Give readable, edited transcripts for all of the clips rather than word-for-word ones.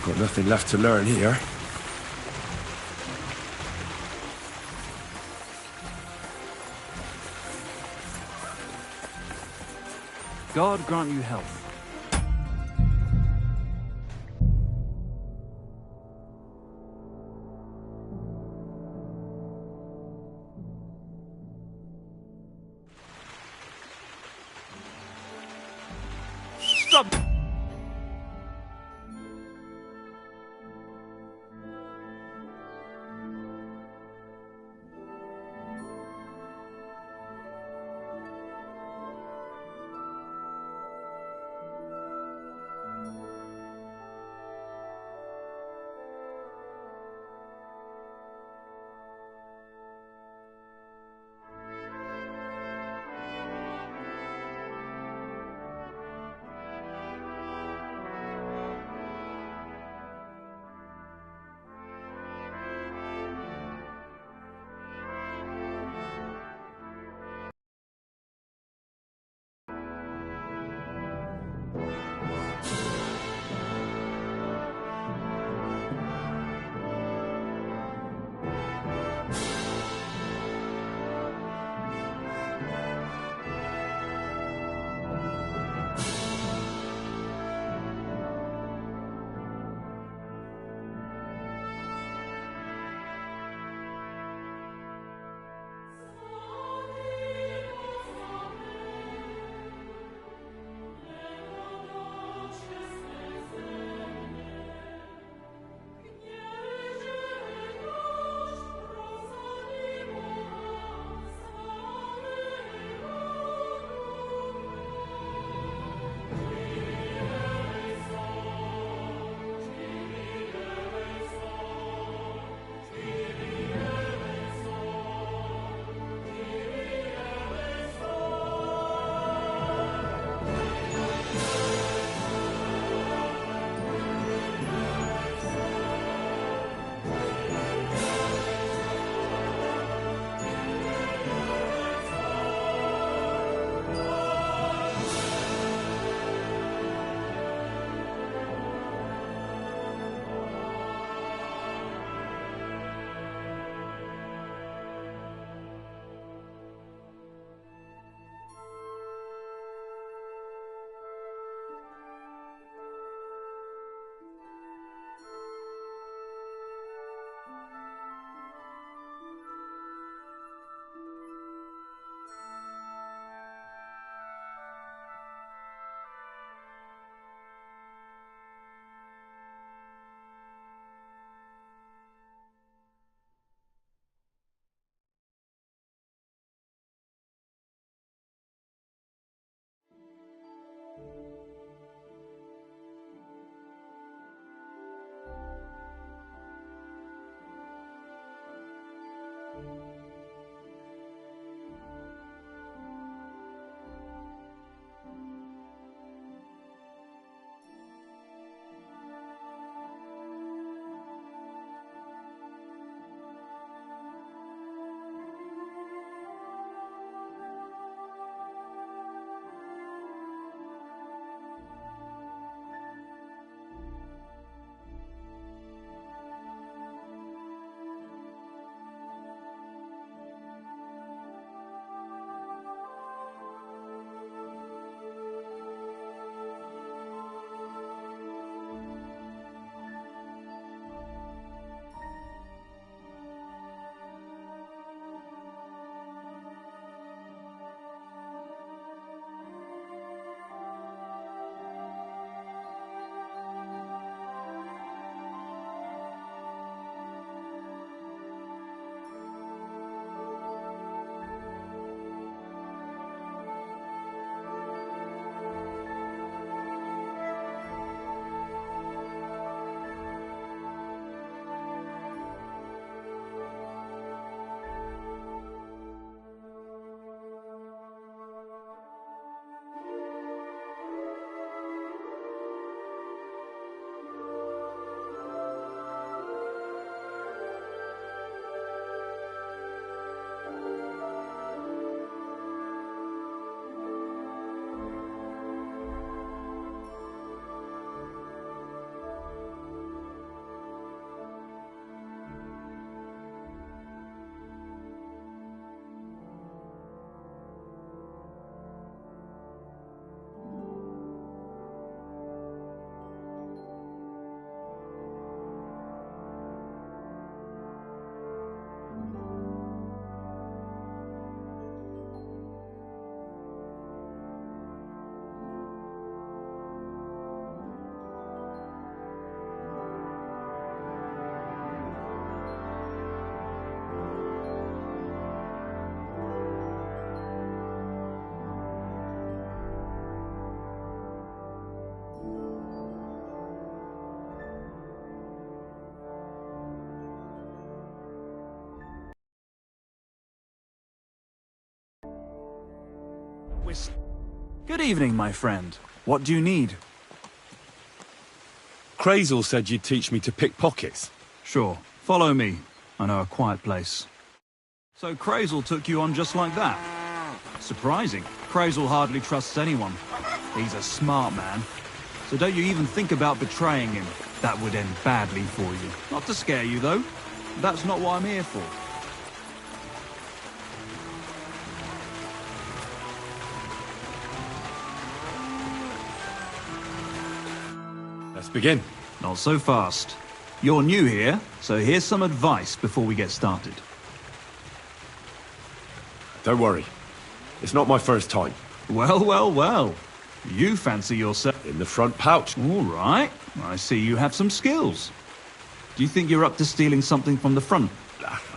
Got nothing left to learn here. God grant you health. Stop! Good evening, my friend. What do you need? Crazel said you'd teach me to pick pockets. Sure. Follow me. I know a quiet place. So Crazel took you on just like that? Surprising. Crazel hardly trusts anyone. He's a smart man. So don't you even think about betraying him. That would end badly for you. Not to scare you, though. That's not what I'm here for. Let's begin. Not so fast. You're new here, so here's some advice before we get started. Don't worry. It's not my first time. Well, well, well. You fancy yourself In the front pouch. all right. I see you have some skills. Do you think you're up to stealing something from the front?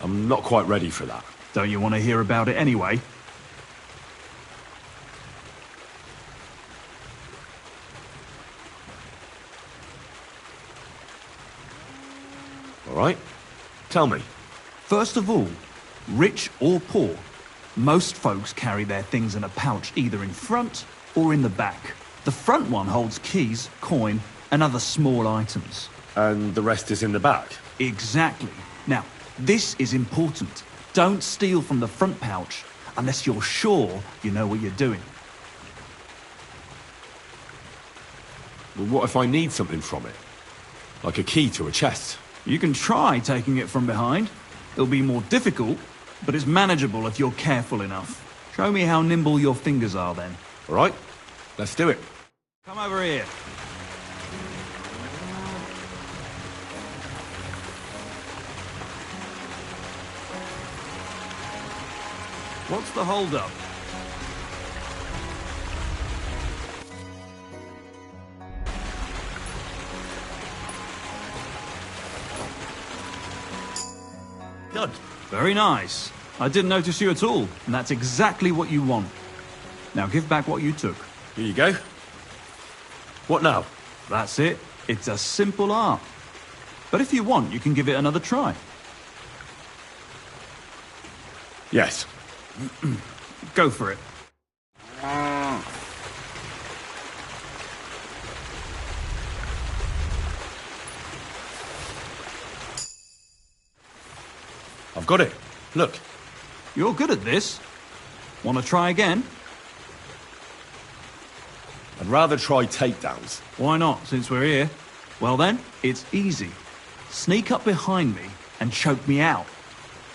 I'm not quite ready for that. Don't you want to hear about it anyway? All right? Tell me. First of all, rich or poor, most folks carry their things in a pouch either in front or in the back. The front one holds keys, coin, and other small items. And the rest is in the back. Exactly. Now, this is important. Don't steal from the front pouch unless you're sure you know what you're doing. Well, what if I need something from it? Like a key to a chest? You can try taking it from behind. It'll be more difficult, but it's manageable if you're careful enough. Show me how nimble your fingers are then. All right? Let's do it. Come over here. What's the hold-up? Done. Very nice. I didn't notice you at all, and that's exactly what you want. Now give back what you took. Here you go. What now? That's it. It's a simple art. But if you want, you can give it another try. Yes. Go for it. I've got it. Look. You're good at this. Want to try again? I'd rather try takedowns. Why not, since we're here? Well then, it's easy. Sneak up behind me and choke me out.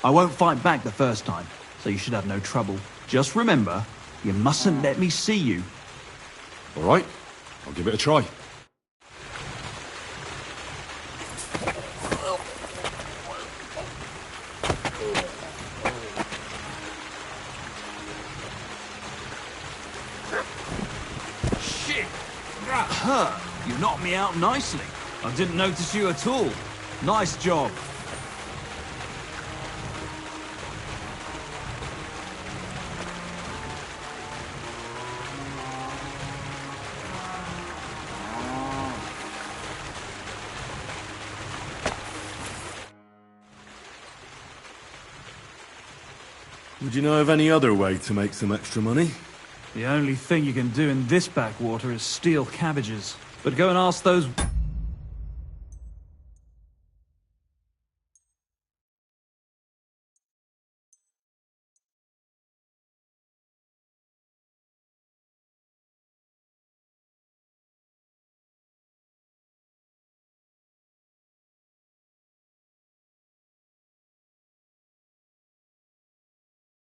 I won't fight back the first time, so you should have no trouble. Just remember, you mustn't let me see you. All right? I'll give it a try. Shit! That hurt. You knocked me out nicely. I didn't notice you at all. Nice job. Would you know of any other way to make some extra money? The only thing you can do in this backwater is steal cabbages. But go and ask those...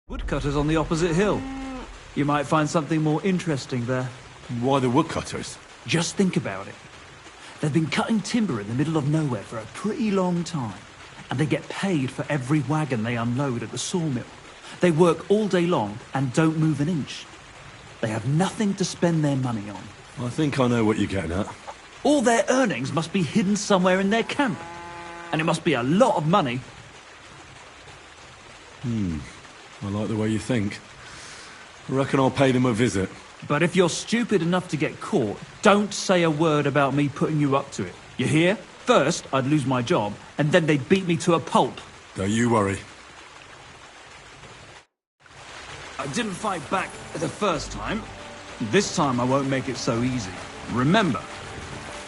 woodcutters on the opposite hill. You might find something more interesting there. Why the woodcutters? Just think about it. They've been cutting timber in the middle of nowhere for a pretty long time, and they get paid for every wagon they unload at the sawmill. They work all day long and don't move an inch. They have nothing to spend their money on. I think I know what you're getting at. All their earnings must be hidden somewhere in their camp, and it must be a lot of money. I like the way you think. I reckon I'll pay them a visit. But if you're stupid enough to get caught, don't say a word about me putting you up to it. You hear? First, I'd lose my job, and then they'd beat me to a pulp. Don't you worry. I didn't fight back The first time. This time I won't make it so easy. Remember,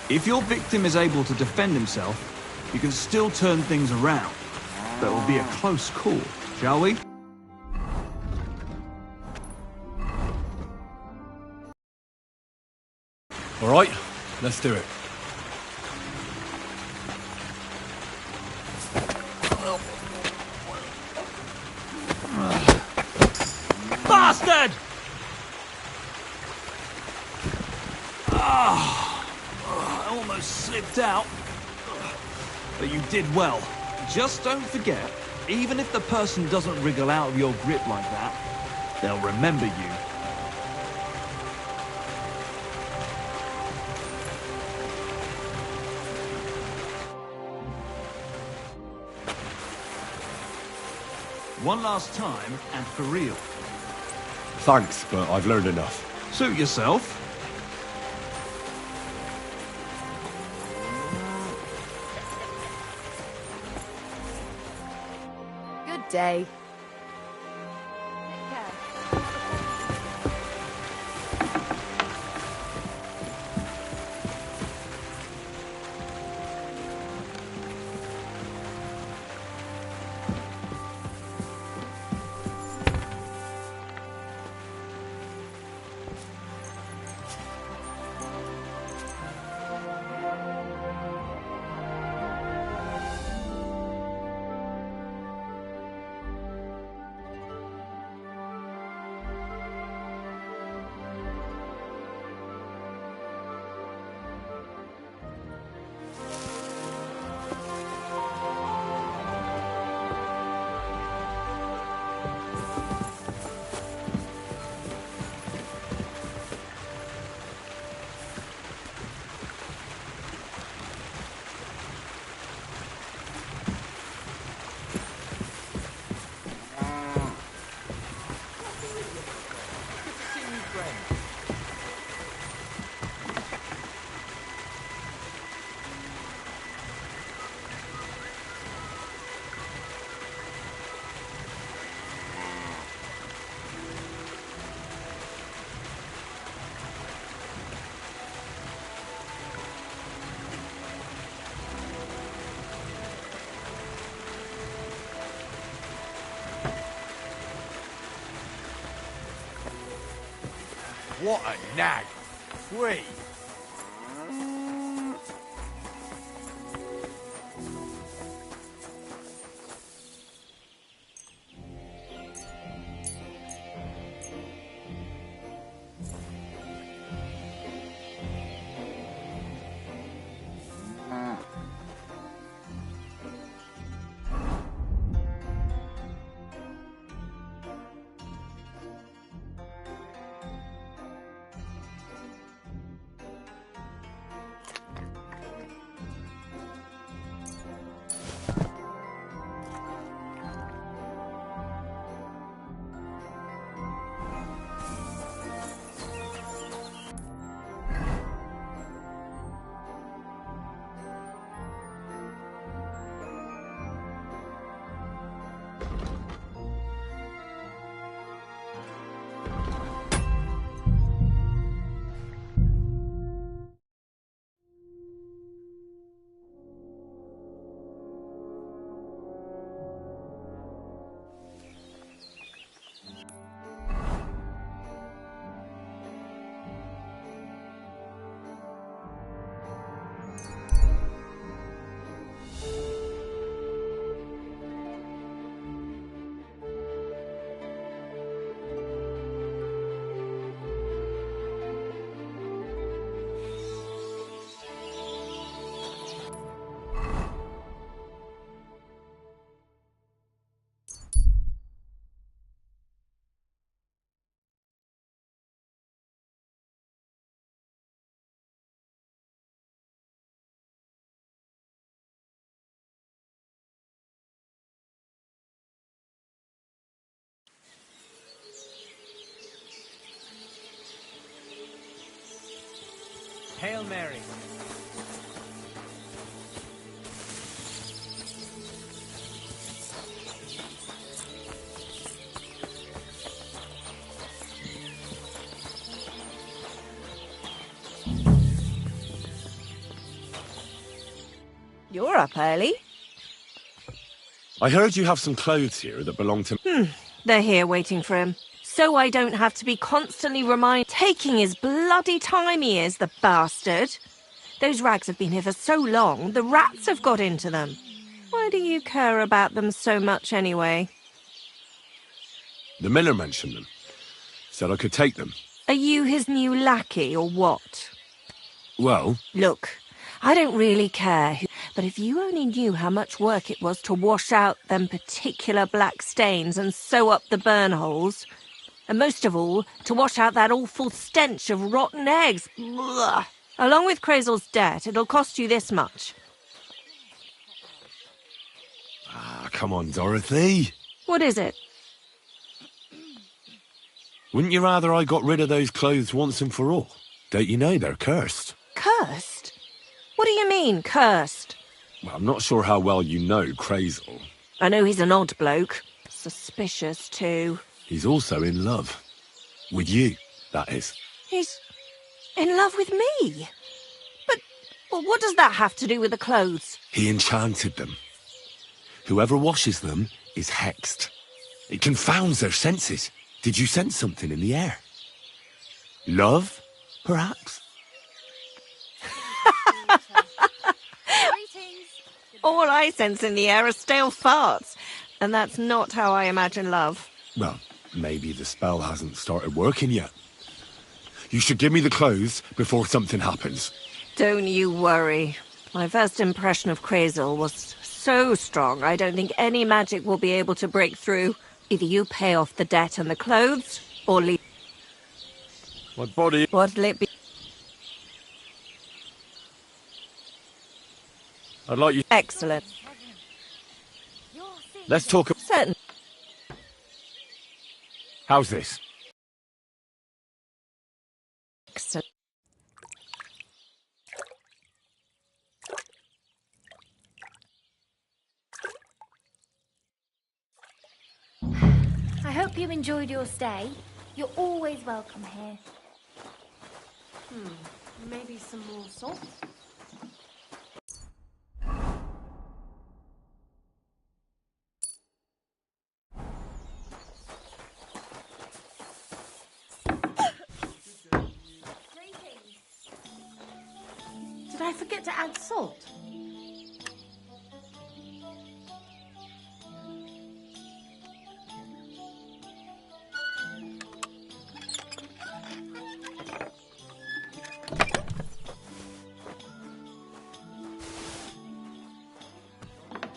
if your victim is able to defend himself, you can still turn things around. That will be a close call, shall we? All right, let's do it. Bastard! I almost slipped out. But you did well. Just don't forget, even if the person doesn't wriggle out of your grip like that, they'll remember you. One last time, and for real. Thanks, but I've learned enough. Suit yourself. Good day. What a nag! Free! Hail Mary. You're up early. I heard you have some clothes here that belong to... They're here waiting for him. So I don't have to be constantly taking his bloody time he is, the bastard. Those rags have been here for so long, the rats have got into them. Why do you care about them so much anyway? The miller mentioned them. Said I could take them. Are you his new lackey or what? Well, Look, I don't really care, but if you only knew how much work it was to wash out them particular black stains and sew up the burn holes, and most of all, to wash out that awful stench of rotten eggs. Blah. Along with Crazel's debt, it'll cost you this much. come on, Dorothy. What is it? Wouldn't you rather I got rid of those clothes once and for all? Don't you know they're cursed? Cursed? What do you mean, cursed? Well, I'm not sure how well you know Crazel. I know he's an odd bloke. Suspicious, too. He's also in love. With you, that is. He's in love with me? But well, what does that have to do with the clothes? He enchanted them. Whoever washes them is hexed. It confounds their senses. Did you sense something in the air? Love, perhaps? All I sense in the air are stale farts. And that's not how I imagine love. Well, maybe the spell hasn't started working yet. You should give me the clothes before something happens. Don't you worry. My first impression of Crazel was so strong, I don't think any magic will be able to break through. Either you pay off the debt and the clothes, or leave. My body... What'll it be? I'd like you... Excellent. Let's talk... Certain. How's this? Excellent. I hope you enjoyed your stay. You're always welcome here. Maybe some more salt? Did I forget to add salt?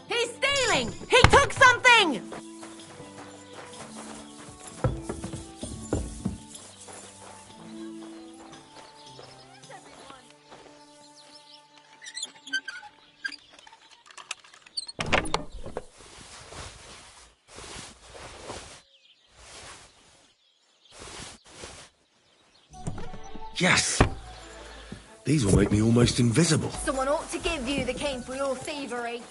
He's stealing! He took something! Yes! These will make me almost invisible. Someone ought to give you the cane for your thievery.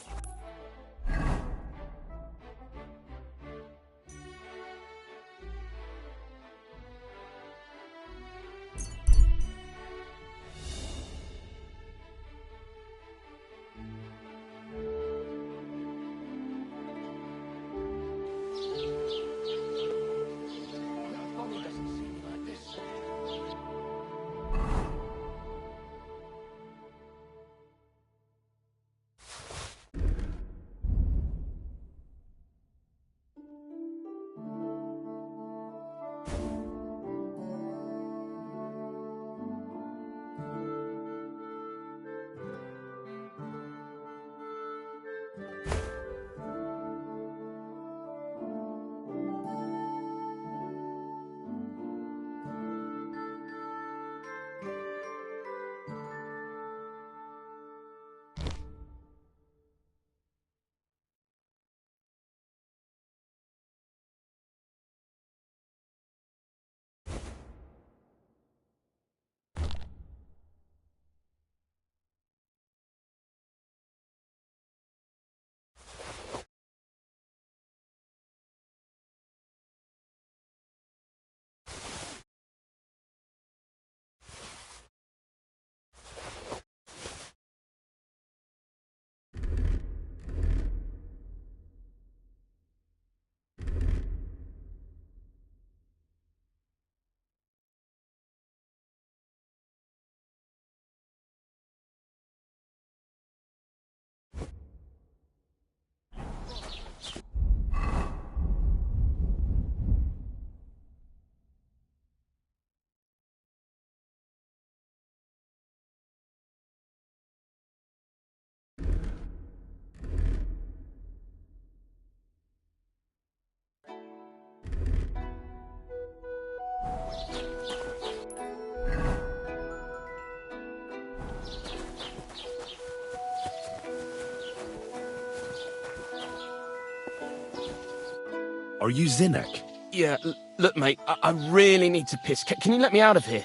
Are you Zinnek? Yeah, look, mate, I really need to piss. Can you let me out of here?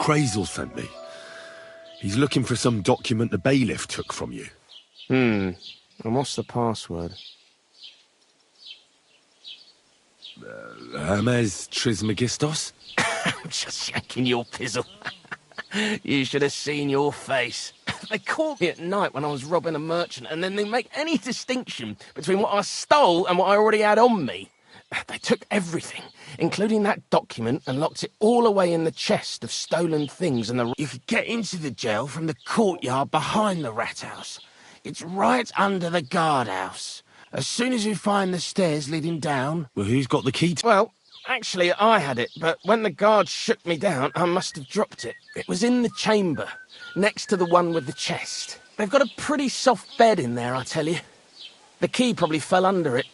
Crazel sent me. He's looking for some document the bailiff took from you. And what's the password? Hermes Trismegistos? I'm just shaking your pizzle. You should have seen your face. They caught me at night when I was robbing a merchant, and then they make any distinction between what I stole and what I already had on me. They took everything, including that document, and locked it all away in the chest of stolen things. And you could get into the jail from the courtyard behind the rat house. It's right under the guardhouse. As soon as you find the stairs leading down... Well, who's got the key to... Well, actually, I had it, but when the guards shook me down, I must have dropped it. It was in the chamber, next to the one with the chest. They've got a pretty soft bed in there, I tell you. The key probably fell under it.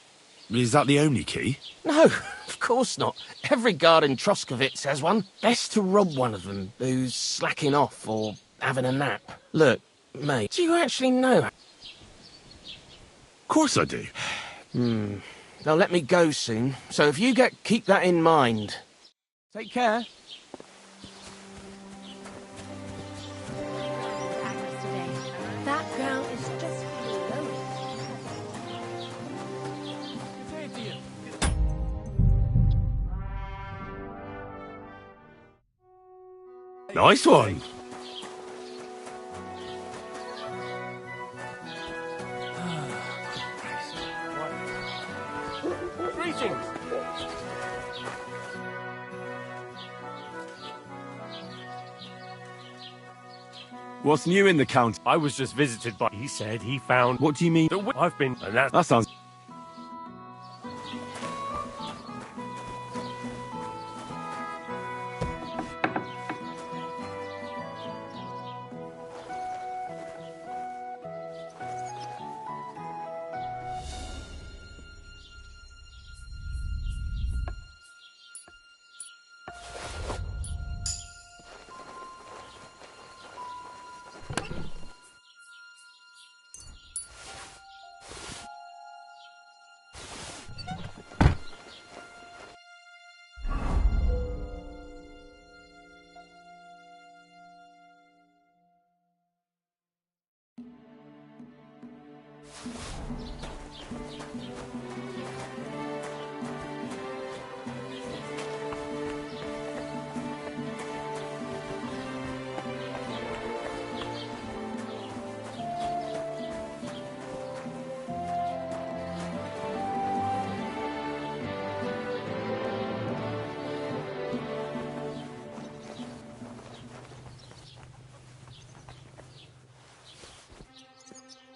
Is that the only key? No, of course not. Every guard in Troskovitz has one. Best to rob one of them who's slacking off or having a nap. Look, mate, do you actually know? Of course I do. They'll let me go soon, so if you keep that in mind. Take care. Agnes today. That girl is just below. Nice one. Greetings. What's new in the county? I was just visited by... He said he found... What do you mean? I've been... And that... That sounds...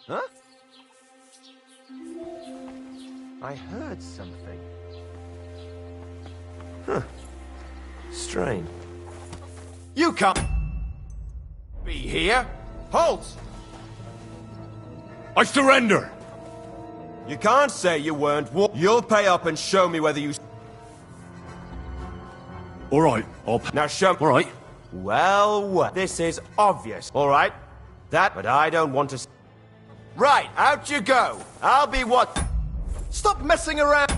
Huh? I heard something. Huh. Strange. You can't be here. Halt! I surrender! You can't say you weren't. You'll pay up and show me whether you... All right, I'll pay. Now show me... All right. Well, this is obvious. All right? But I don't want to... Right, out you go. I'll be what... Stop messing around! I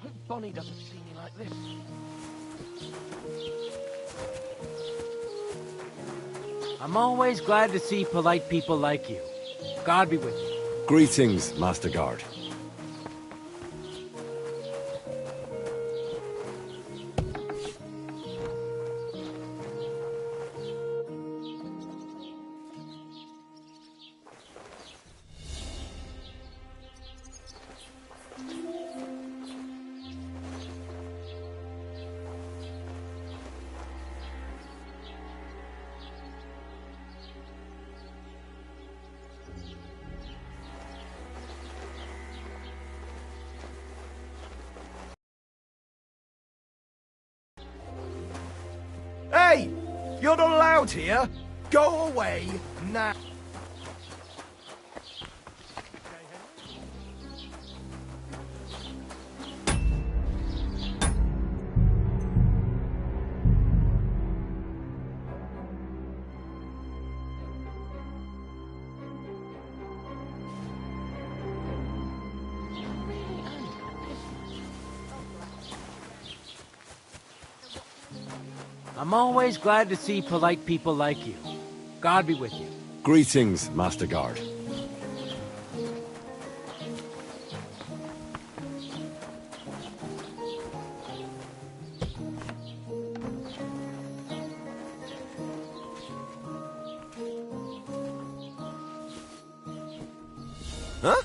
hope Bonnie doesn't see me like this. I'm always glad to see polite people like you. God be with you. Greetings, Master Guard. Hey! You're not allowed here! Go away now! I'm always glad to see polite people like you. God be with you. Greetings, Master Guard. Huh?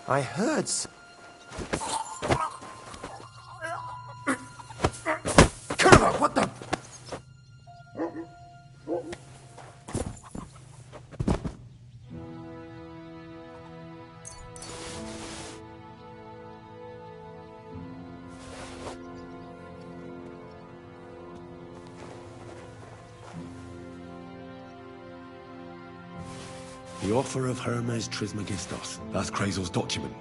I heard what the? The offer of Hermes Trismegistos. That's Krazel's document.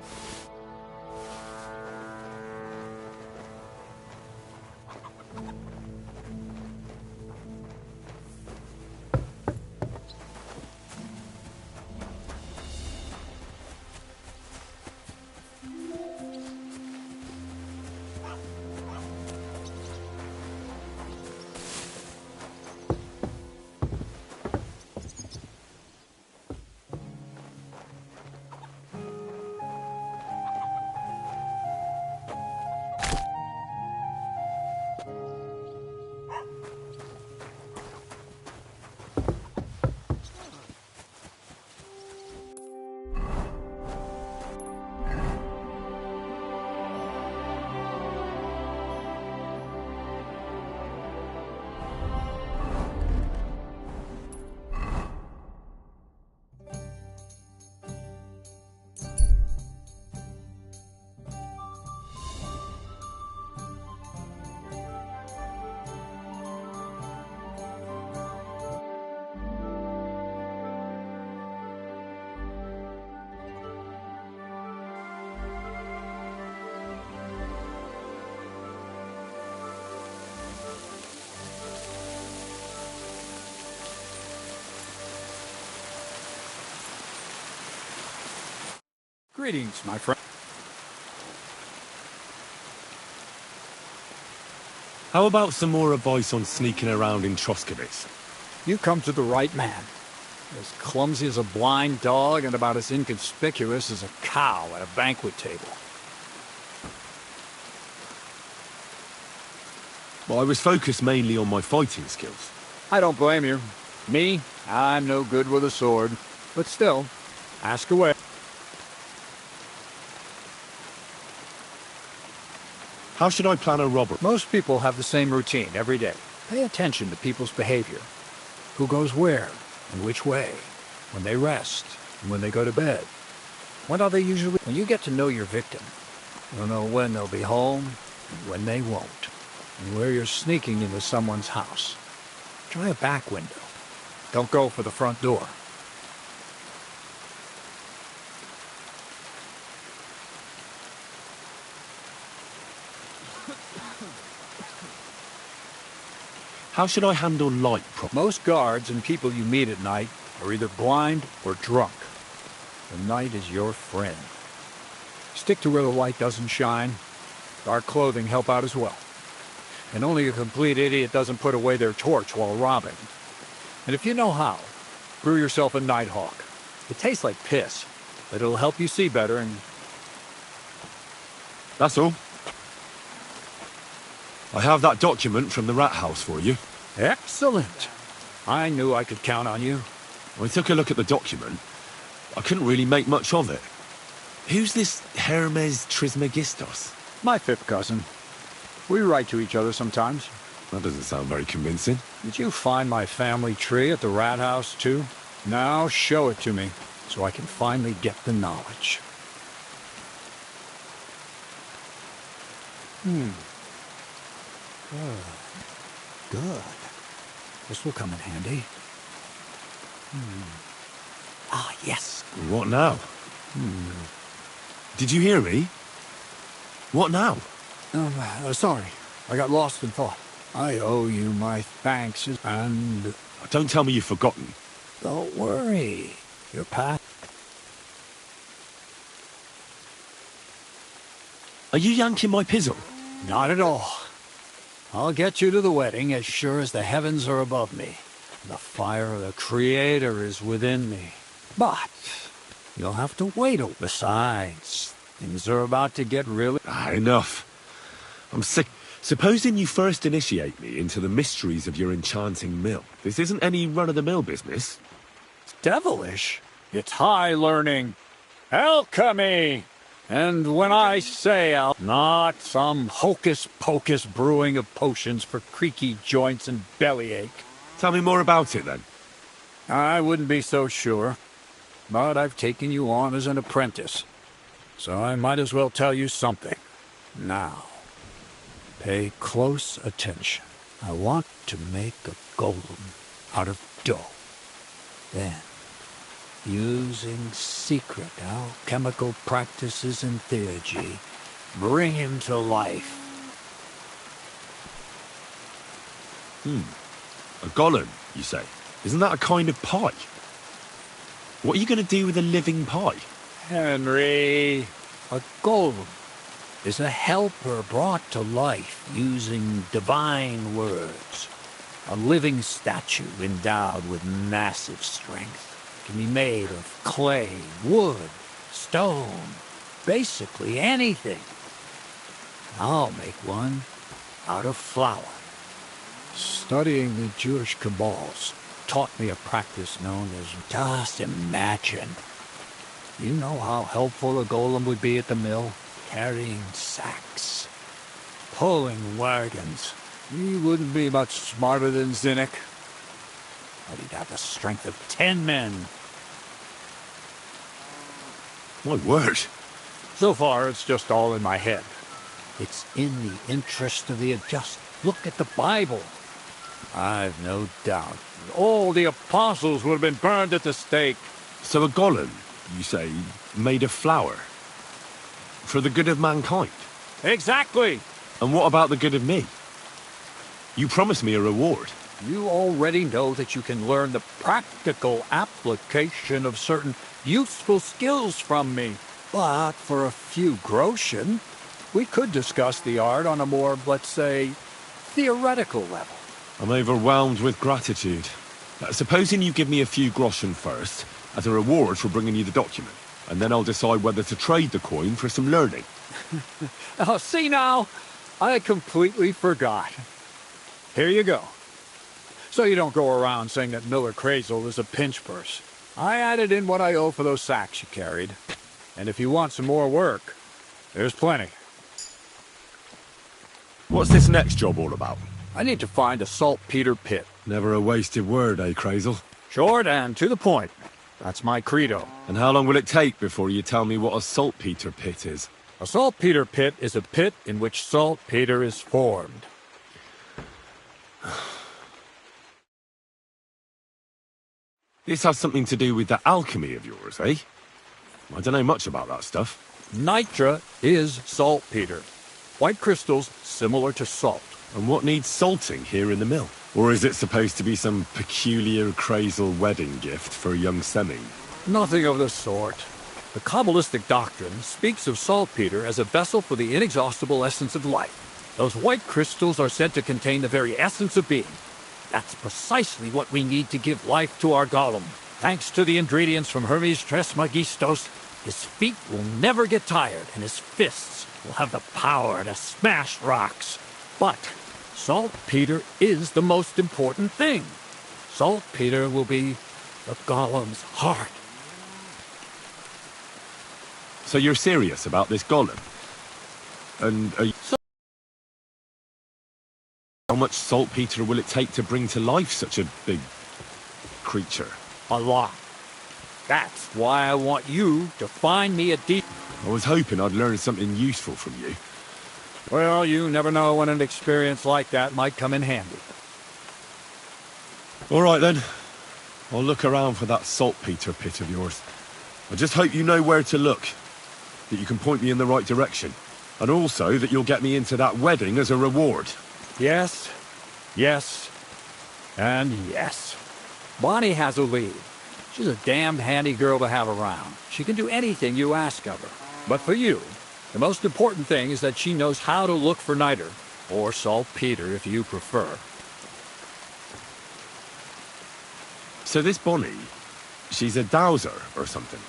Greetings, my friend. How about some more advice on sneaking around in Troskowitz? You come to the right man. As clumsy as a blind dog and about as inconspicuous as a cow at a banquet table. Well, I was focused mainly on my fighting skills. I don't blame you. Me, I'm no good with a sword. But still, ask away. How should I plan a robbery? Most people have the same routine every day. Pay attention to people's behavior. Who goes where and which way. When they rest and when they go to bed. When are they usually... When you get to know your victim, you'll know when they'll be home and when they won't. And where you're sneaking into someone's house. Try a back window. Don't go for the front door. How should I handle light properly? Most guards and people you meet at night are either blind or drunk. The night is your friend. Stick to where the light doesn't shine. Dark clothing help out as well. And only a complete idiot doesn't put away their torch while robbing. And if you know how, brew yourself a Nighthawk. It tastes like piss, but it'll help you see better and... That's all. I have that document from the rat house for you. Excellent. I knew I could count on you. I took a look at the document. I couldn't really make much of it. Who's this Hermes Trismegistos? My fifth cousin. We write to each other sometimes. That doesn't sound very convincing. Did you find my family tree at the rat house, too? Now show it to me, so I can finally get the knowledge. Good. This will come in handy. Ah, yes. What now? Did you hear me? What now? Sorry. I got lost in thought. I owe you my thanks, and... Don't tell me you've forgotten. Don't worry. Your path... Are you yanking my pizzle? Not at all. I'll get you to the wedding as sure as the heavens are above me. The fire of the Creator is within me. But you'll have to wait. Besides, things are about to get really... Enough. I'm sick. Supposing you first initiate me into the mysteries of your enchanting mill. This isn't any run-of-the-mill business. It's devilish. It's high learning. Alchemy! And when I say not some hocus-pocus brewing of potions for creaky joints and bellyache. Tell me more about it, then. I wouldn't be so sure. But I've taken you on as an apprentice. So I might as well tell you something. Now, pay close attention. I want to make a golem out of dough. Then, using secret alchemical practices and theurgy, bring him to life. A golem, you say? Isn't that a kind of pie? What are you going to do with a living pie? Henry, a golem is a helper brought to life using divine words. A living statue endowed with massive strength. Can be made of clay, wood, stone, basically anything. I'll make one out of flour. Studying the Jewish Kabbals taught me a practice known as just imagine. You know how helpful a golem would be at the mill? Carrying sacks, pulling wagons. He wouldn't be much smarter than Zinnik, but he'd have the strength of 10 men. My word. So far, it's just all in my head. It's in the interest of the just. Look at the Bible. I've no doubt all the apostles would have been burned at the stake. So a golem, you say, made of flour? For the good of mankind? Exactly. And what about the good of me? You promised me a reward. You already know that you can learn the practical application of certain useful skills from me. But for a few groschen, we could discuss the art on a more, let's say, theoretical level. I'm overwhelmed with gratitude. Supposing you give me a few groschen first, as a reward for bringing you the document, and then I'll decide whether to trade the coin for some learning. Oh, see now, I completely forgot. Here you go. So you don't go around saying that Miller Crazel is a pinch purse. I added in what I owe for those sacks you carried. And if you want some more work, there's plenty. What's this next job all about? I need to find a saltpeter pit. Never a wasted word, eh, Crazel? Short and to the point. That's my credo. And how long will it take before you tell me what a saltpeter pit is? A saltpeter pit is a pit in which saltpeter is formed. This has something to do with the alchemy of yours, eh? I don't know much about that stuff. Nitra is saltpeter. White crystals similar to salt. And what needs salting here in the mill? Or is it supposed to be some peculiar Crazel wedding gift for a young semi? Nothing of the sort. The Kabbalistic doctrine speaks of saltpeter as a vessel for the inexhaustible essence of life. Those white crystals are said to contain the very essence of being. That's precisely what we need to give life to our golem. Thanks to the ingredients from Hermes Trismegistos, his feet will never get tired, and his fists will have the power to smash rocks. But saltpeter is the most important thing. Saltpeter will be the golem's heart. So you're serious about this golem? And how much saltpeter will it take to bring to life such a big creature? A lot. That's why I want you to find me a deep... I was hoping I'd learn something useful from you. Well, you never know when an experience like that might come in handy. All right, then. I'll look around for that saltpeter pit of yours. I just hope you know where to look, that you can point me in the right direction, and also that you'll get me into that wedding as a reward. Yes, yes, and yes. Bonnie has a lead. She's a damned handy girl to have around. She can do anything you ask of her. But for you, The most important thing is that she knows how to look for niter, or saltpeter if you prefer. So this Bonnie, she's a dowser or something?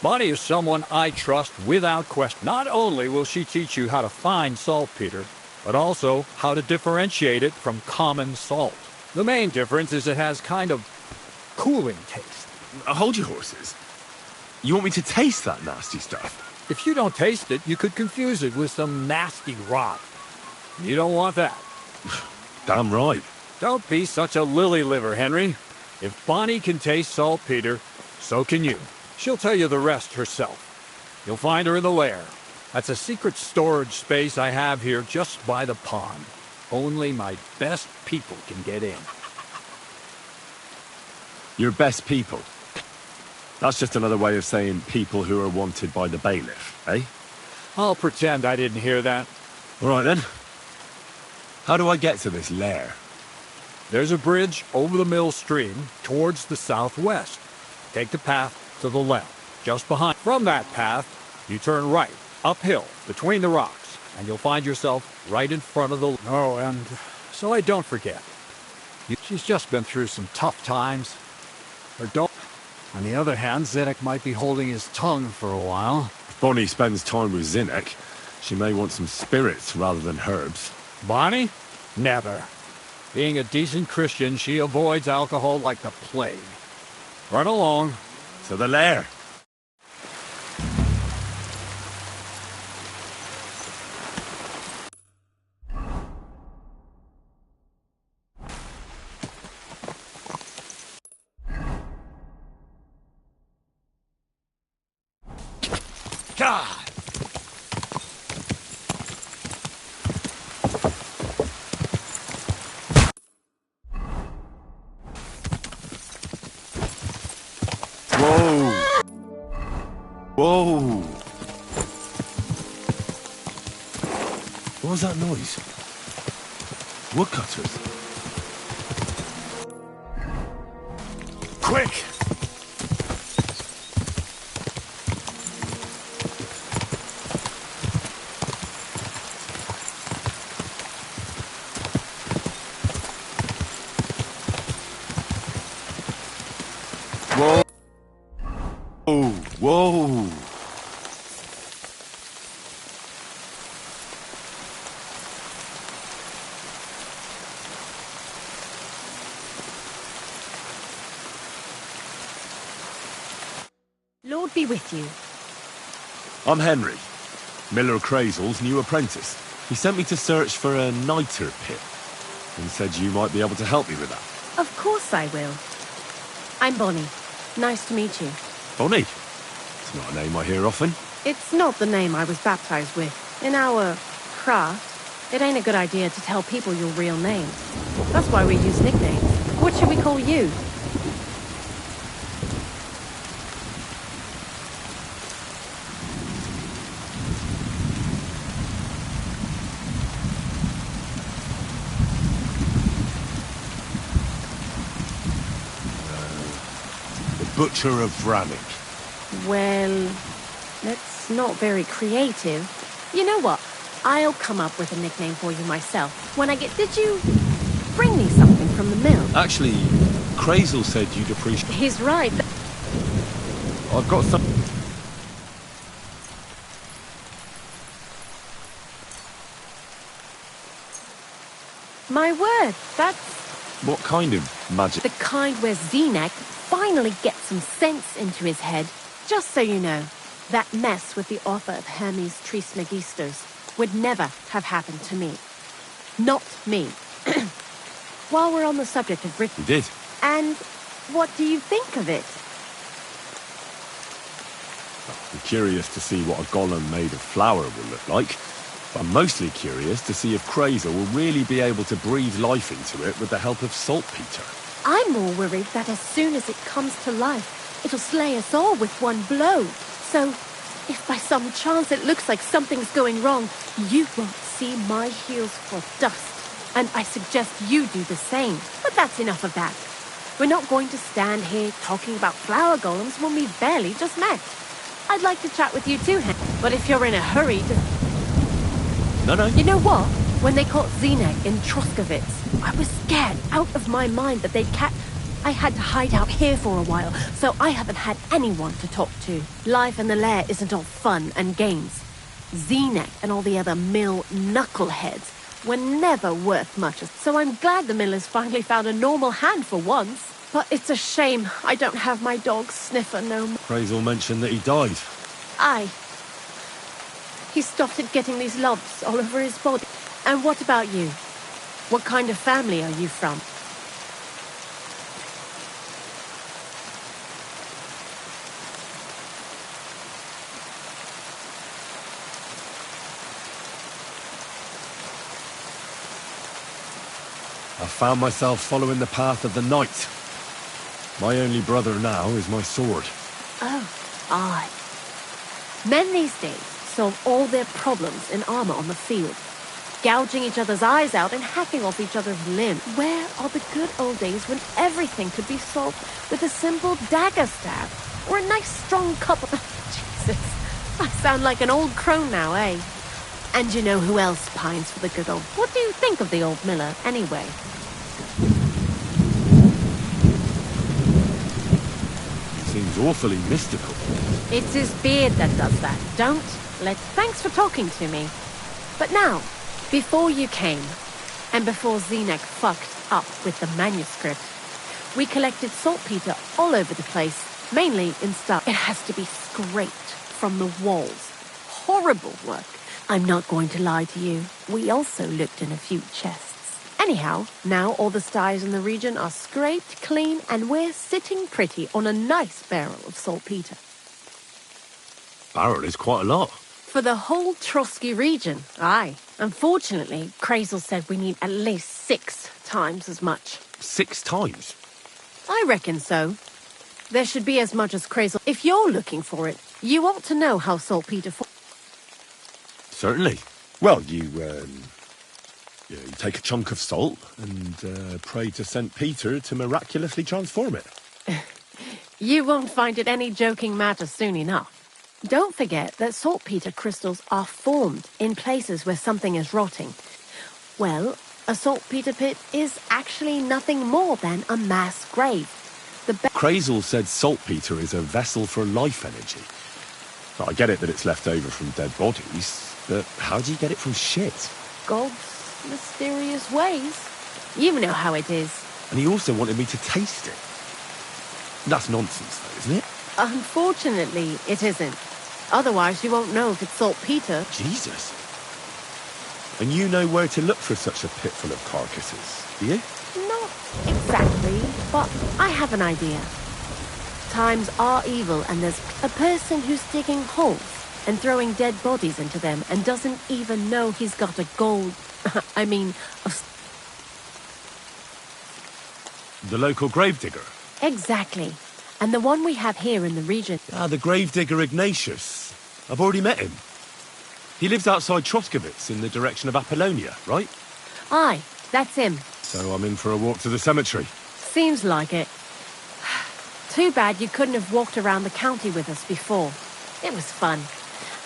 Bonnie is someone I trust without question. Not only will she teach you how to find saltpeter, but also how to differentiate it from common salt. The main difference is it has kind of cooling taste. Hold your horses. You want me to taste that nasty stuff? If you don't taste it, you could confuse it with some nasty rot. You don't want that. Damn right. Don't be such a lily liver, Henry. If Bonnie can taste saltpeter, so can you. She'll tell you the rest herself. You'll find her in the lair. That's a secret storage space I have here just by the pond. Only my best people can get in. Your best people? That's just another way of saying people who are wanted by the bailiff, eh? I'll pretend I didn't hear that. All right then. How do I get to this lair? There's a bridge over the mill stream towards the southwest. Take the path to the left, just behind. From that path, you turn right, uphill, between the rocks, and you'll find yourself right in front of the... Oh, and so I don't forget. She's just been through some tough times. Or don't... On the other hand, Zinnik might be holding his tongue for a while. If Bonnie spends time with Zinnik, she may want some spirits rather than herbs. Bonnie? Never. Being a decent Christian, she avoids alcohol like the plague. Run along. To the lair. God! Whoa! Whoa! What was that noise? Woodcutters. Quick! Whoa! Whoa! Whoa! Lord be with you. I'm Henry, Miller Crazel's new apprentice. He sent me to search for a niter pit and said you might be able to help me with that. Of course I will. I'm Bonnie. Nice to meet you. Bonnie? It's not a name I hear often. It's not the name I was baptized with. In our craft, it ain't a good idea to tell people your real name. That's why we use nicknames. What should we call you? Butcher of Brannick. Well, that's not very creative. You know what? I'll come up with a nickname for you myself. When I get... Did you bring me something from the mill? Actually, Crazel said you'd appreciate... He's right. I've got some... My word, that's What kind of magic? the kind where Zenek finally gets some sense into his head. Just so you know, that mess with the author of Hermes Trismegistus would never have happened to me. Not me. While we're on the subject of Britain... You did. And what do you think of it? I'm curious to see what a golem made of flour will look like. But I'm mostly curious to see if Crazel will really be able to breathe life into it with the help of saltpeter. I'm more worried that as soon as it comes to life, it'll slay us all with one blow. So, if by some chance it looks like something's going wrong, you won't see my heels for dust. And I suggest you do the same. But that's enough of that. We're not going to stand here talking about flower golems when we've barely just met. I'd like to chat with you too, but if you're in a hurry to... No. You know what? When they caught Zenek in Troskowitz, I was scared out of my mind that they'd I had to hide out here for a while, so I haven't had anyone to talk to. Life in the lair isn't all fun and games. Zenek and all the other mill knuckleheads were never worth much, so I'm glad the millers finally found a normal hand for once. But it's a shame I don't have my dog Sniffer no more. Crazel mentioned that he died. Aye. He started getting these lumps all over his body. And what about you? What kind of family are you from? I found myself following the path of the night. My only brother now is my sword. Oh, aye. Men these days solve all their problems in armor on the field, gouging each other's eyes out and hacking off each other's limbs. Where are the good old days when everything could be solved with a simple dagger stab or a nice strong cup of... Jesus, I sound like an old crone now, eh? And you know who else pines for the good old... What do you think of the old miller, anyway? Seems awfully mystical. It's his beard that does that. Thanks for talking to me. But now, before you came, and before Zenek fucked up with the manuscript, we collected saltpeter all over the place, mainly in stuff. It has to be scraped from the walls. Horrible work. I'm not going to lie to you. We also looked in a few chests. Anyhow, now all the styes in the region are scraped clean and we're sitting pretty on a nice barrel of saltpeter. Barrel is quite a lot. For the whole Trotsky region, aye. Unfortunately, Crazel said we need at least 6 times as much. 6 times? I reckon so. There should be as much as Crazel. If you're looking for it, you ought to know how saltpeter... Certainly. Well, you take a chunk of salt and pray to St. Peter to miraculously transform it. You won't find it any joking matter soon enough. Don't forget that saltpeter crystals are formed in places where something is rotting. Well, a saltpeter pit is actually nothing more than a mass grave. Crazel said saltpeter is a vessel for life energy. Well, I get it that it's left over from dead bodies, but how do you get it from shit? God's mysterious ways. You know how it is. And he also wanted me to taste it. That's nonsense, though, isn't it? Unfortunately, it isn't. Otherwise, you won't know if it's saltpeter. Jesus. And you know where to look for such a pit full of carcasses, do you? Not exactly, but I have an idea. Times are evil, and there's a person who's digging holes and throwing dead bodies into them and doesn't even know he's got a gold... The local gravedigger? Exactly. And the one we have here in the region. Ah, the gravedigger Ignatius. I've already met him. He lives outside Troskowitz in the direction of Apollonia, right? Aye, that's him. So I'm in for a walk to the cemetery. Seems like it. Too bad you couldn't have walked around the county with us before. It was fun.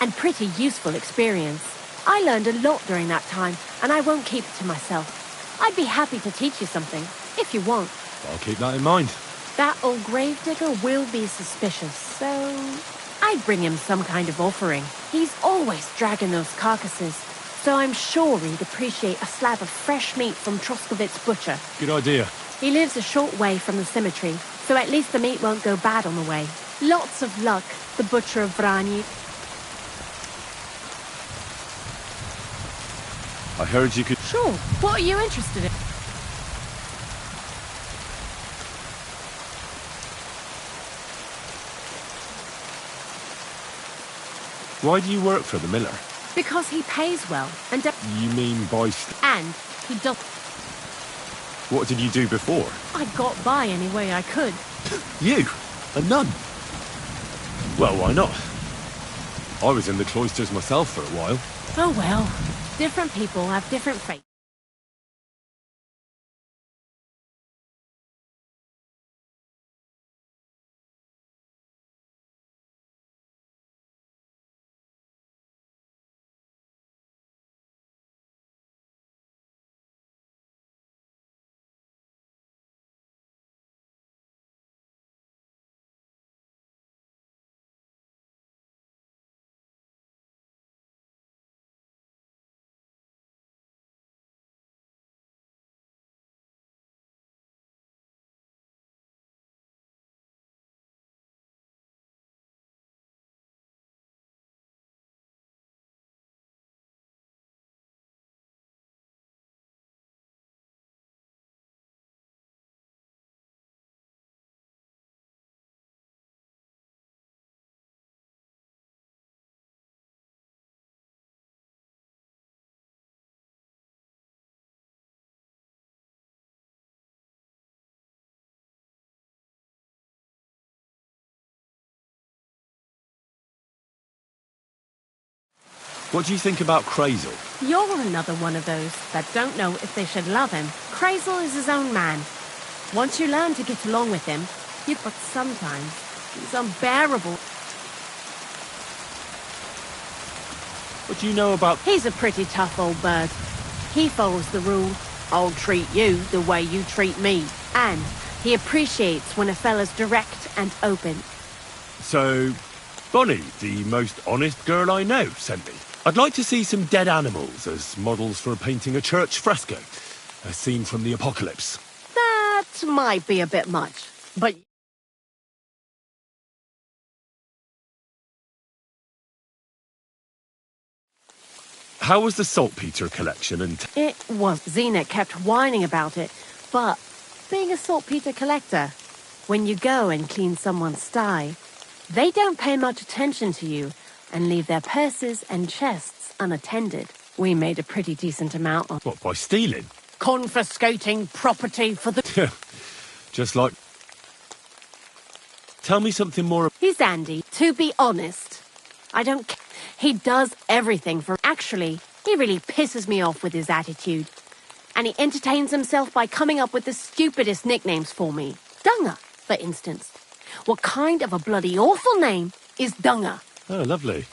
And pretty useful experience. I learned a lot during that time, and I won't keep it to myself. I'd be happy to teach you something, if you want. I'll keep that in mind. That old gravedigger will be suspicious, so... I'd bring him some kind of offering. He's always dragging those carcasses, so I'm sure he'd appreciate a slab of fresh meat from Troskowitz butcher. Good idea. He lives a short way from the cemetery, so at least the meat won't go bad on the way. Lots of luck, the butcher of Vrani. I heard you could... Sure. What are you interested in? Why do you work for the miller? Because he pays well, and... You mean by... And he does... What did you do before? I got by any way I could. You? A nun? Well, why not? I was in the cloisters myself for a while. Oh well. Different people have different faiths. What do you think about Crazel? You're another one of those that don't know if they should love him. Crazel is his own man. Once you learn to get along with him, but sometimes he's unbearable. What do you know about... He's a pretty tough old bird. He follows the rule, I'll treat you the way you treat me. And he appreciates when a fella's direct and open. So, Bonnie, the most honest girl I know, sent me. I'd like to see some dead animals as models for painting a church fresco. A scene from the apocalypse. That might be a bit much, but... How was the saltpeter collection and... It was. Xena kept whining about it, but being a saltpeter collector, when you go and clean someone's sty, they don't pay much attention to you and leave their purses and chests unattended. We made a pretty decent amount on... What, by stealing? Confiscating property for the... Just like... Tell me something more... He's Andy, to be honest. I don't... He does everything for... Actually, he really pisses me off with his attitude. And he entertains himself by coming up with the stupidest nicknames for me. Dunger, for instance. What kind of a bloody awful name is Dunger? Oh, lovely.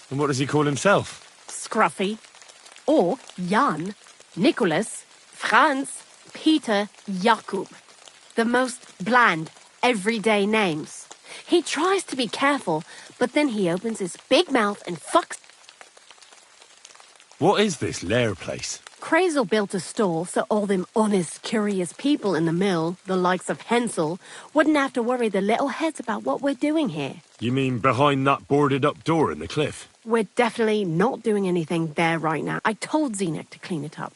And what does he call himself? Scruffy. Or Jan, Nicholas, Franz, Peter, Jakub. The most bland, everyday names. He tries to be careful, but then he opens his big mouth and fucks... What is this lair place? Crazel built a store so all them honest, curious people in the mill, the likes of Hensel, wouldn't have to worry their little heads about what we're doing here. You mean behind that boarded-up door in the cliff? We're definitely not doing anything there right now. I told Zenek to clean it up.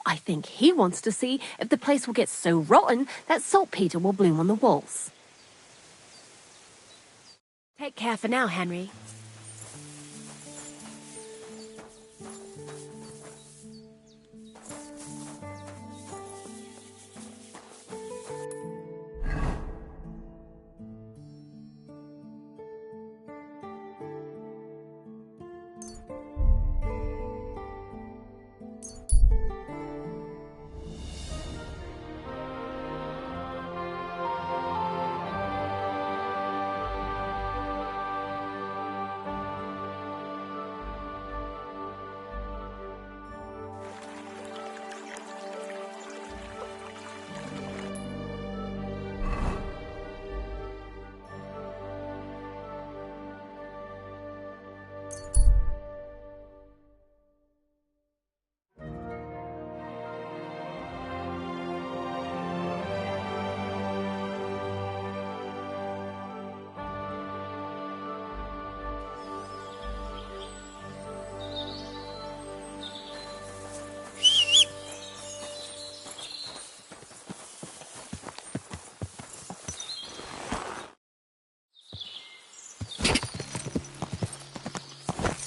I think he wants to see if the place will get so rotten that saltpeter will bloom on the walls. Take care for now, Henry.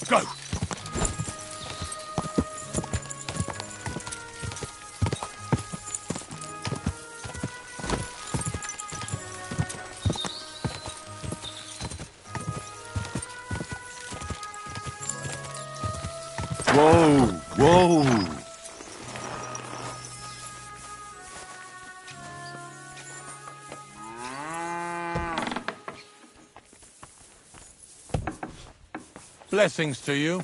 Go! Whoa! Whoa! Blessings to you.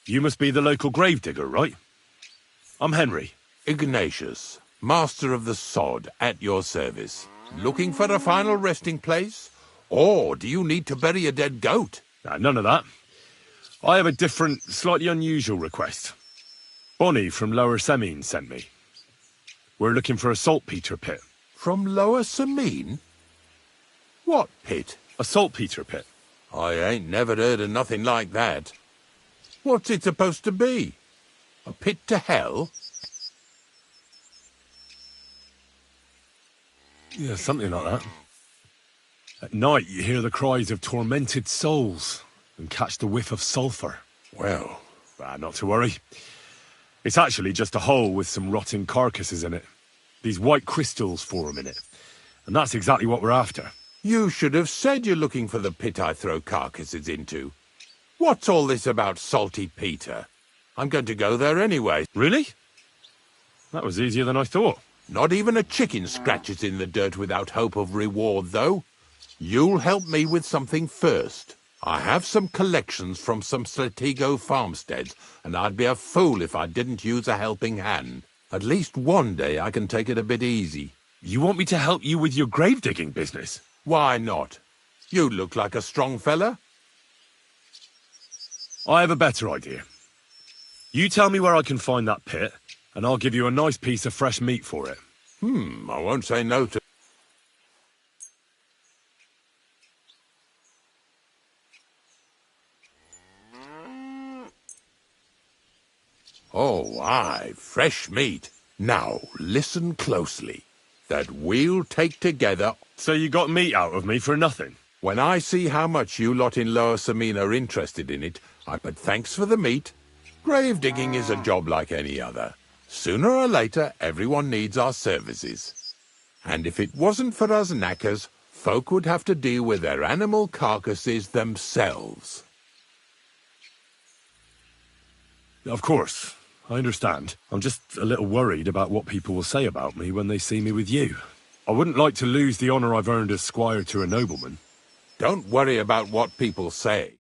You must be the local gravedigger, right? I'm Henry. Ignatius, master of the sod, at your service. Looking for a final resting place? Or do you need to bury a dead goat? None of that. I have a different, slightly unusual request. Bonnie from Lower Semine sent me. We're looking for a saltpeter pit. From Lower Semine? What pit? A saltpeter pit. I ain't never heard of nothing like that. What's it supposed to be? A pit to hell? Yeah, something like that. At night, you hear the cries of tormented souls and catch the whiff of sulphur. Well, not to worry. It's actually just a hole with some rotting carcasses in it. these white crystals for a minute. And that's exactly what we're after. You should have said you're looking for the pit I throw carcasses into. What's all this about Salty Peter? I'm going to go there anyway. Really? That was easier than I thought. Not even a chicken scratches in the dirt without hope of reward, though. You'll help me with something first. I have some collections from some Stratego farmsteads, and I'd be a fool if I didn't use a helping hand. At least one day I can take it a bit easy. You want me to help you with your grave-digging business? Why not? You look like a strong fella. I have a better idea. You tell me where I can find that pit, and I'll give you a nice piece of fresh meat for it. I won't say no to... Oh, aye, fresh meat. Now, listen closely. That we'll take together... So you got meat out of me for nothing? When I see how much you lot in Lower Samina are interested in it, but thanks for the meat. Grave digging is a job like any other. Sooner or later, everyone needs our services. And if it wasn't for us knackers, folk would have to deal with their animal carcasses themselves. Of course, I understand. I'm just a little worried about what people will say about me when they see me with you. I wouldn't like to lose the honour I've earned as squire to a nobleman. Don't worry about what people say.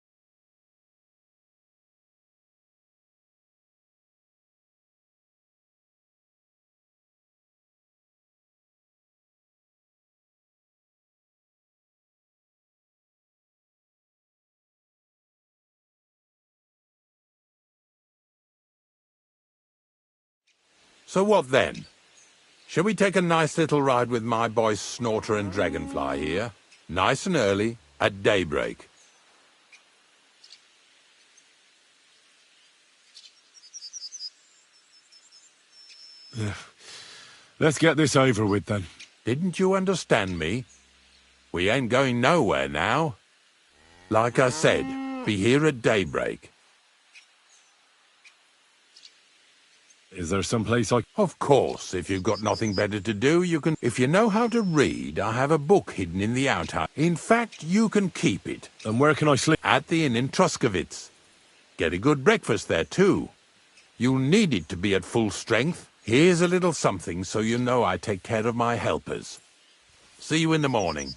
So what then? Shall we take a nice little ride with my boys Snorter and Dragonfly here? Nice and early, at daybreak. Let's get this over with then. Didn't you understand me? We ain't going nowhere now. Like I said, be here at daybreak. Is there some place I... Of course, if you've got nothing better to do, you can... If you know how to read, I have a book hidden in the outhouse. In fact, you can keep it. And where can I sleep? At the inn in Truskowitz. Get a good breakfast there, too. You'll need it to be at full strength. Here's a little something so you know I take care of my helpers. See you in the morning.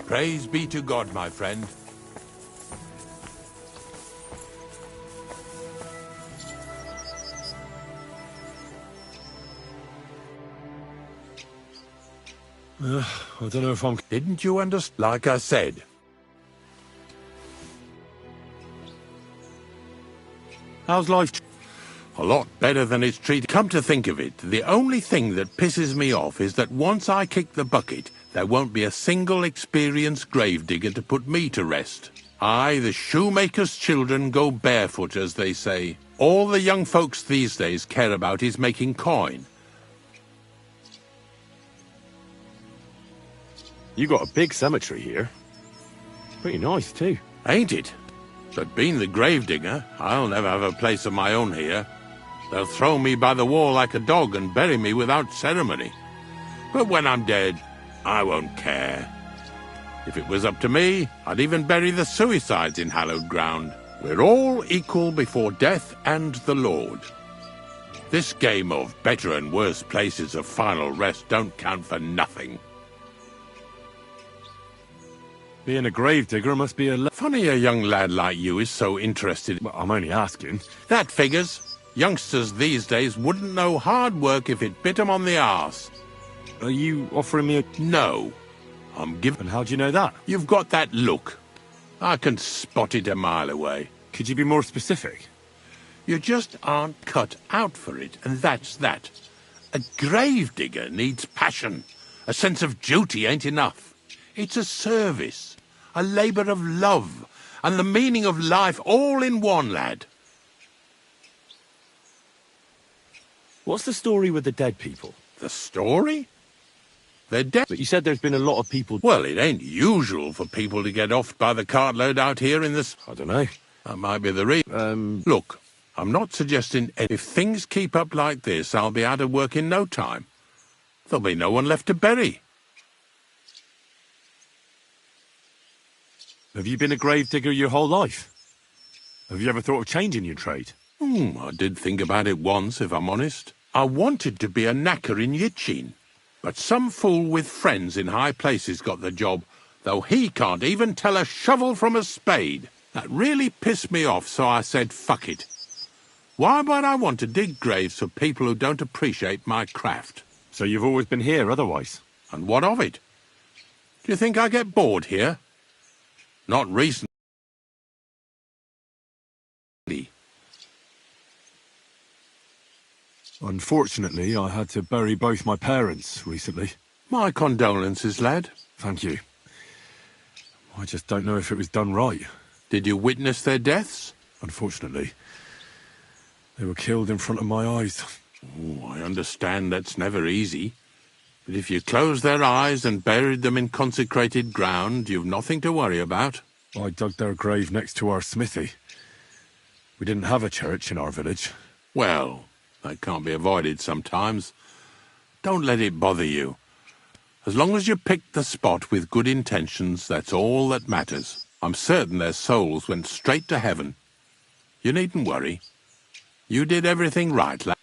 Praise be to God, my friend. I don't know if I'm... Didn't you understand? Like I said. How's life? A lot better than it's treated. Come to think of it, the only thing that pisses me off is that once I kick the bucket, there won't be a single experienced gravedigger to put me to rest. Aye, the shoemaker's children go barefoot, as they say. All the young folks these days care about is making coin. You got a big cemetery here. Pretty nice, too. Ain't it? But being the gravedigger, I'll never have a place of my own here. They'll throw me by the wall like a dog and bury me without ceremony. But when I'm dead, I won't care. If it was up to me, I'd even bury the suicides in hallowed ground. We're all equal before death and the Lord. This game of better and worse places of final rest don't count for nothing. Being a gravedigger must be a... Funny a young lad like you is so interested. Well, I'm only asking. That figures. Youngsters these days wouldn't know hard work if it bit 'em on the arse. Are you offering me a... No. I'm giving... And how do you know that? You've got that look. I can spot it a mile away. Could you be more specific? You just aren't cut out for it, and that's that. A gravedigger needs passion. A sense of duty ain't enough. It's a service, a labour of love, and the meaning of life all in one, lad. What's the story with the dead people? The story? They're dead. But you said there's been a lot of people... Well, it ain't usual for people to get offed by the cartload out here in this... I don't know. That might be the reason. Look, I'm not suggesting... If things keep up like this, I'll be out of work in no time. There'll be no one left to bury. Have you been a gravedigger your whole life? Have you ever thought of changing your trade? I did think about it once, if I'm honest. I wanted to be a knacker in Yitchin, but some fool with friends in high places got the job, though he can't even tell a shovel from a spade. That really pissed me off, so I said, fuck it. Why would I want to dig graves for people who don't appreciate my craft? So you've always been here otherwise? And what of it? Do you think I get bored here? Not recently. Unfortunately, I had to bury both my parents recently. My condolences, lad. Thank you. I just don't know if it was done right. Did you witness their deaths? Unfortunately. They were killed in front of my eyes. Oh, I understand that's never easy. But if you closed their eyes and buried them in consecrated ground, you've nothing to worry about. I dug their grave next to our smithy. We didn't have a church in our village. Well, that can't be avoided sometimes. Don't let it bother you. As long as you picked the spot with good intentions, that's all that matters. I'm certain their souls went straight to heaven. You needn't worry. You did everything right, lad.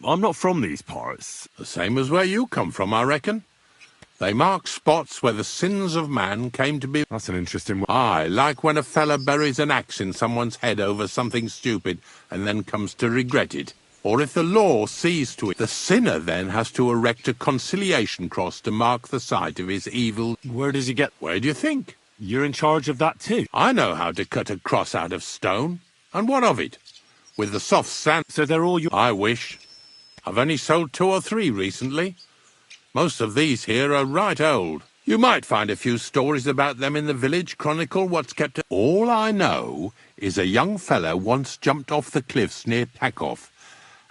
I'm not from these parts. The same as where you come from, I reckon. They mark spots where the sins of man came to be... That's an interesting one. Aye, like when a fella buries an axe in someone's head over something stupid and then comes to regret it. Or if the law sees to it, the sinner then has to erect a conciliation cross to mark the site of his evil... Where does he get... Where do you think? You're in charge of that too? I know how to cut a cross out of stone. And what of it? With the soft sand... So they're all your... I wish. I've only sold 2 or 3 recently. Most of these here are right old. You might find a few stories about them in the village chronicle what's kept... All I know is a young fella once jumped off the cliffs near Takoff,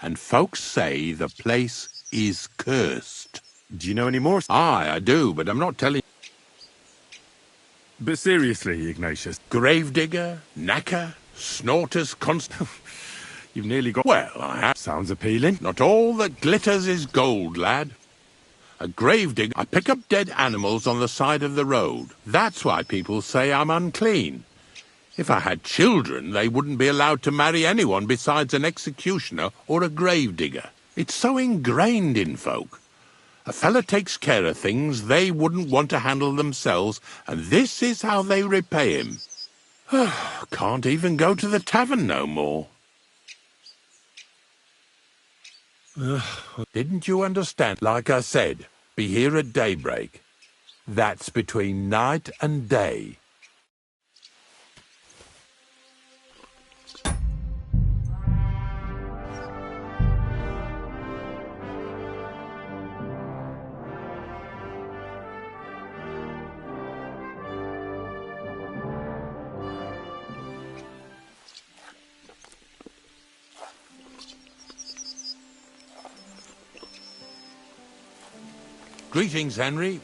and folks say the place is cursed. Do you know any more? Aye, I do, but I'm not telling... But seriously, Ignatius... Gravedigger, knacker, snorters, You've nearly got... Well, I have... Sounds appealing. Not all that glitters is gold, lad. A gravedigger, I pick up dead animals on the side of the road. That's why people say I'm unclean. If I had children, they wouldn't be allowed to marry anyone besides an executioner or a gravedigger. It's so ingrained in folk. A fella takes care of things they wouldn't want to handle themselves, and this is how they repay him. Can't even go to the tavern no more. Didn't you understand? Like I said, be here at daybreak. That's between night and day. Greetings, Henry.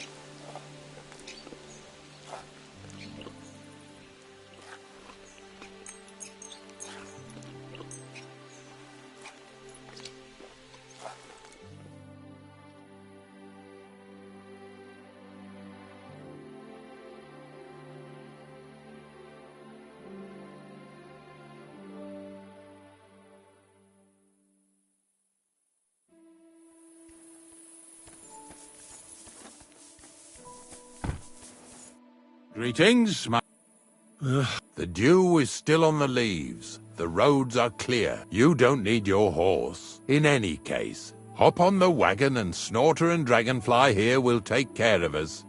Greetings, The dew is still on the leaves. The roads are clear. You don't need your horse. In any case, hop on the wagon and Snorter and Dragonfly here will take care of us.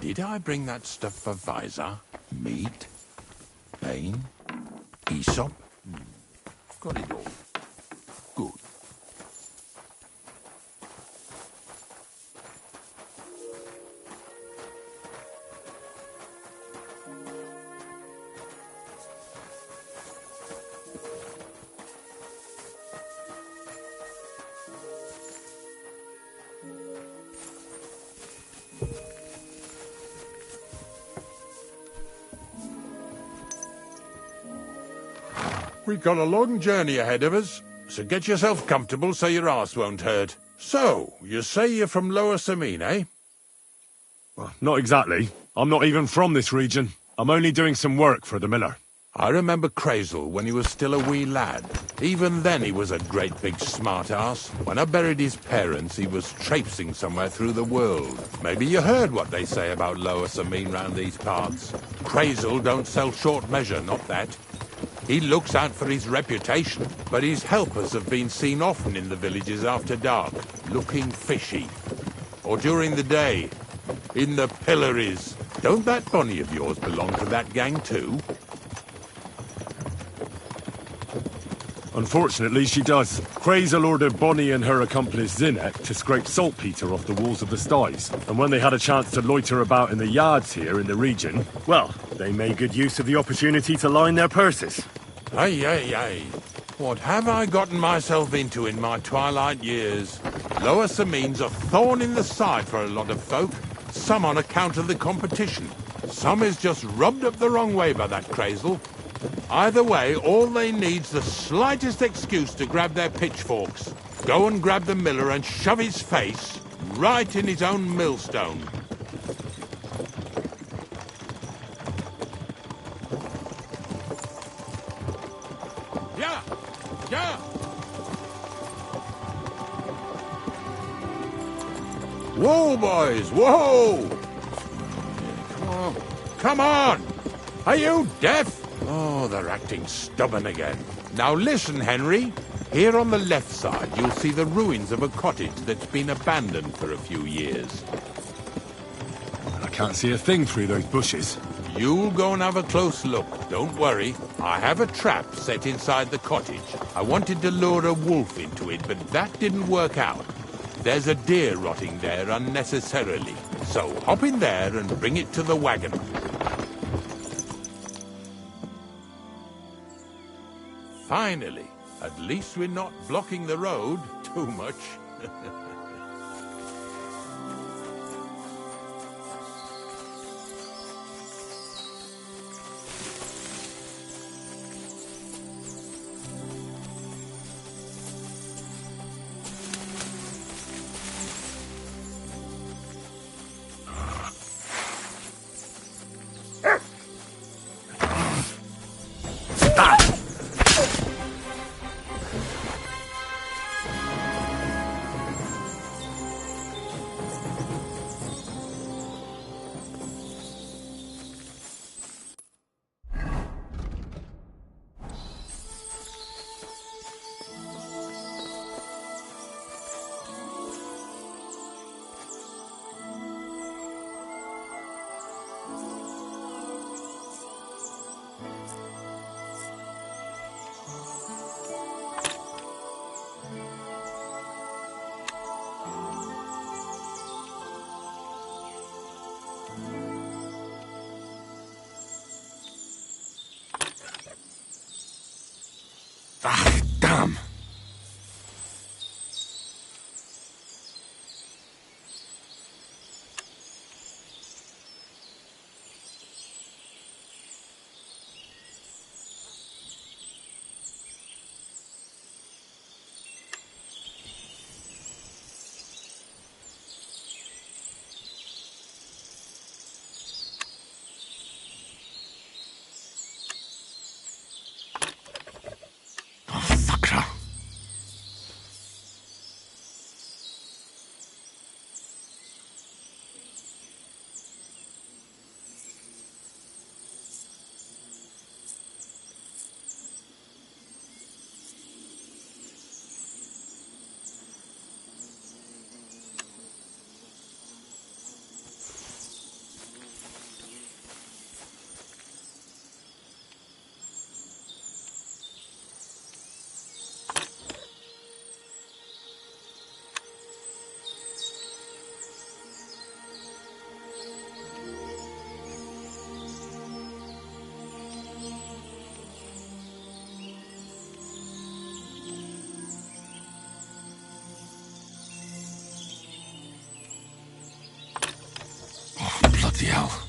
Did I bring that stuff for Visor? Meat? Bane? Aesop? Got it all. Good. We've got a long journey ahead of us, so get yourself comfortable so your arse won't hurt. So, you say you're from Lower Samine, eh? Well, not exactly. I'm not even from this region. I'm only doing some work for the miller. I remember Crazel when he was still a wee lad. Even then he was a great big smart-ass. When I buried his parents, he was traipsing somewhere through the world. Maybe you heard what they say about Lower Samine round these parts. Crazel don't sell short measure, not that. He looks out for his reputation, but his helpers have been seen often in the villages after dark, looking fishy. Or during the day, in the pillories. Don't that bunny of yours belong to that gang too? Unfortunately, she does. Crazel ordered Bonnie and her accomplice Zinnek to scrape saltpeter off the walls of the sties. And when they had a chance to loiter about in the yards here in the region, well, they made good use of the opportunity to line their purses. Ay, ay, ay. What have I gotten myself into in my twilight years? Lower Samine's a thorn in the side for a lot of folk. Some on account of the competition. Some is just rubbed up the wrong way by that Crazel. Either way, all they need's the slightest excuse to grab their pitchforks. Go and grab the miller and shove his face right in his own millstone. Yeah! Yeah! Whoa, boys! Whoa! Come on! Come on! Are you deaf? Oh, they're acting stubborn again. Now listen, Henry. Here on the left side, you'll see the ruins of a cottage that's been abandoned for a few years. I can't see a thing through those bushes. You'll go and have a close look. Don't worry. I have a trap set inside the cottage. I wanted to lure a wolf into it, but that didn't work out. There's a deer rotting there unnecessarily. So hop in there and bring it to the wagon. Finally, at least we're not blocking the road too much. hell.